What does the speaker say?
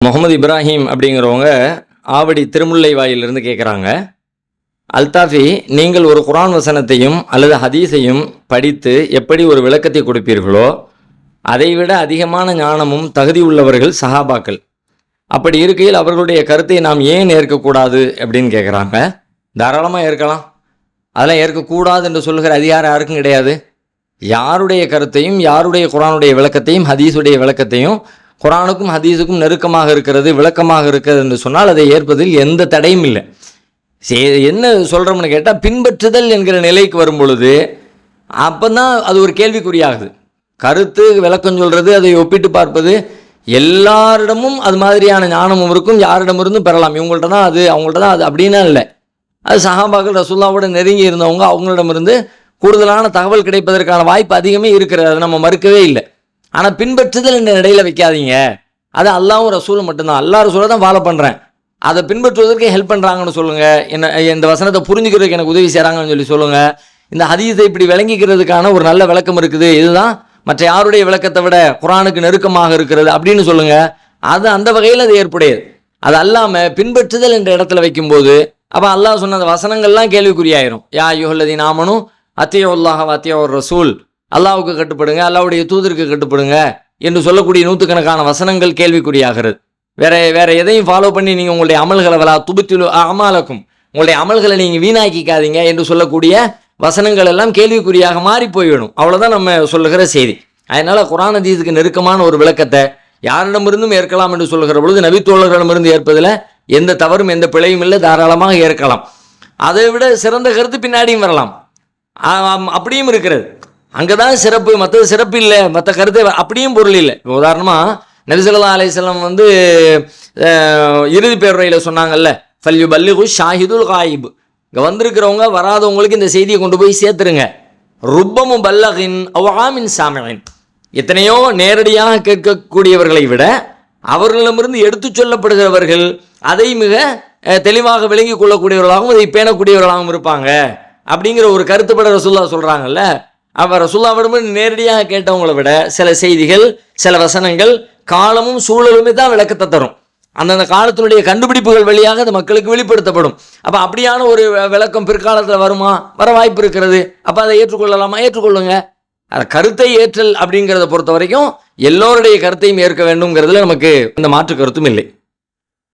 முகமது இப்ராஹிம் அப்படிங்கிறவங்க ஆவடி திருமுல்லை வாயிலிருந்து கேட்குறாங்க, அல்தாஃபி, நீங்கள் ஒரு குர்ஆன் வசனத்தையும் அல்லது ஹதீஸையும் படித்து எப்படி ஒரு விளக்கத்தை கொடுப்பீர்களோ அதைவிட அதிகமான ஞானமும் தகுதி உள்ளவர்கள் சஹாபாக்கள். அப்படி இருக்கையில் அவர்களுடைய கருத்தை நாம் ஏன் ஏற்கக்கூடாது அப்படின்னு கேட்குறாங்க. தாராளமாக ஏற்கலாம். அதெல்லாம் ஏற்கக்கூடாது என்று சொல்லுகிற அதிகாரம் யாருக்கும் கிடையாது. யாருடைய கருத்தையும் யாருடைய குர்ஆனுடைய விளக்கத்தையும் ஹதீஸுடைய விளக்கத்தையும் குர்ஆனுக்கும் ஹதீஸுக்கும் நெருக்கமாக இருக்கிறது, விளக்கமாக இருக்கிறது என்று சொன்னால் அதை ஏற்பதில் எந்த தடையும் இல்லை. என்ன சொல்கிறோம்னு கேட்டால், பின்பற்றுதல் என்கிற நிலைக்கு வரும் பொழுது அப்போ தான் அது ஒரு கேள்விக்குறியாகுது. கருத்து விளக்கம் சொல்கிறது, அதை ஒப்பிட்டு பார்ப்பது, எல்லாரிடமும் அது மாதிரியான ஞானமும் இருக்கும், யாரிடமிருந்தும் பெறலாம். இவங்கள்ட்ட தான் அது, அவங்கள்ட்ட தான் அது அப்படின்னா இல்லை. அது சஹாபாக்கள் ரசூலுல்லாஹ்வோட நெருங்கி இருந்தவங்க, அவங்களிடமிருந்து கூடுதலான தகவல் கிடைப்பதற்கான வாய்ப்பு அதிகமே இருக்கிறது, அதை நம்ம மறுக்கவே இல்லை. ஆனால் பின்பற்றுதல் என்ற இடையில வைக்காதீங்க. அது அல்லாஹ்வும் ரசூலும் மட்டும்தான். அல்லாஹ் ரசூலை தான் ஃபாலோ பண்ணுறேன், அதை பின்பற்றுவதற்கு ஹெல்ப் பண்ணுறாங்கன்னு சொல்லுங்கள். என்ன இந்த வசனத்தை புரிஞ்சுக்கிறதுக்கு எனக்கு உதவி செய்கிறாங்கன்னு சொல்லி சொல்லுங்கள். இந்த ஹதீஸை இப்படி விளங்கிக்கிறதுக்கான ஒரு நல்ல விளக்கம் இருக்குது, இதுதான் மற்ற யாருடைய விளக்கத்தை விட குர்ஆனுக்கு நெருக்கமாக இருக்கிறது அப்படின்னு சொல்லுங்கள். அது அந்த வகையில் அது ஏற்புடையது. அது அல்லாமல் பின்பற்றுதல் என்ற இடத்துல வைக்கும்போது அப்போ அல்லாஹ் சொன்ன அந்த வசனங்கள்லாம் கேள்விக்குறியாயிரும். யா அய்யுஹல்லதீன ஆமனூ அத்தியுல்லாஹ வ அத்தியுர் ரசூல், அல்லாஹ்வுக்கு கட்டுப்படுங்க, அல்லாஹ்வுடைய தூதருக்கு கட்டுப்படுங்க என்று சொல்லக்கூடிய நூற்றுக்கணக்கான வசனங்கள் கேள்விக்குறியாகிறது. வேற எதையும் ஃபாலோ பண்ணி நீங்கள் உங்களுடைய அமல்களை வலா துபுத்திலு அமாலக்கும், உங்களுடைய அமல்களை நீங்கள் வீணாக்கிக்காதீங்க என்று சொல்லக்கூடிய வசனங்கள் எல்லாம் கேள்விக்குறியாக மாறி போய்விடும். அவ்வளோதான் நம்ம சொல்லுகிற செய்தி. அதனால் குர்ஆன் ஹதீஸுக்கு நெருக்கமான ஒரு விளக்கத்தை யாரிடமிருந்தும் ஏற்கலாம் என்று சொல்லுகிற பொழுது நபித்தோழர்களிடமிருந்து ஏற்பதில் எந்த தவறும் எந்த பிழையும் இல்லை, தாராளமாக ஏற்கலாம். அதை விட சிறந்த கருத்து பின்னாடியும் வரலாம், அப்படியும் இருக்கிறது. அங்கே தான் சிறப்பு, மற்றது சிறப்பு இல்லை, மற்ற கருத்தை அப்படியும் பொருள் இல்லை. உதாரணமாக நபி ஸல்லல்லாஹு அலைஹி வஸல்லம் இறுதி பேருரையில் சொன்னாங்கல்ல, ஃபல்யு பல்லிகு ஷாஹிதுல் காயிப், இங்கே வந்திருக்கிறவங்க வராதவங்களுக்கு இந்த செய்தியை கொண்டு போய் சேர்த்துருங்க. ருப்பமும் பல்லகின் அவாமின் சாமின், எத்தனையோ நேரடியாக கேட்கக்கூடியவர்களை விட அவர்களிடமிருந்து எடுத்து சொல்லப்படுகிறவர்கள் அதை மிக தெளிவாக விளங்கி கொள்ளக்கூடியவர்களாகவும் அதை பேணக்கூடியவர்களாகவும் இருப்பாங்க அப்படிங்கிற ஒரு கருத்துப்பட ரசூலுல்லாஹ் சொல்கிறாங்கல்ல. அப்போ ரசூலுல்லாஹ்விடம் நேரடியாக கேட்டவங்களை விட சில செய்திகள், சில வசனங்கள் காலமும் சூழலுமே தான் விளக்கத்தை தரும். அந்தந்த காலத்தினுடைய கண்டுபிடிப்புகள் வழியாக அது மக்களுக்கு வெளிப்படுத்தப்படும். அப்போ அப்படியான ஒரு விளக்கம் பிற்காலத்தில் வருமா? வர வாய்ப்பு இருக்கிறது. அப்போ அதை ஏற்றுக்கொள்ளலாமா? ஏற்றுக்கொள்ளுங்க. அதை கருத்தை ஏற்றல் அப்படிங்கிறத பொறுத்த வரைக்கும் எல்லோருடைய கருத்தையும் ஏற்க வேண்டும்ங்கிறதுல நமக்கு இந்த மாற்று கருத்தும் இல்லை.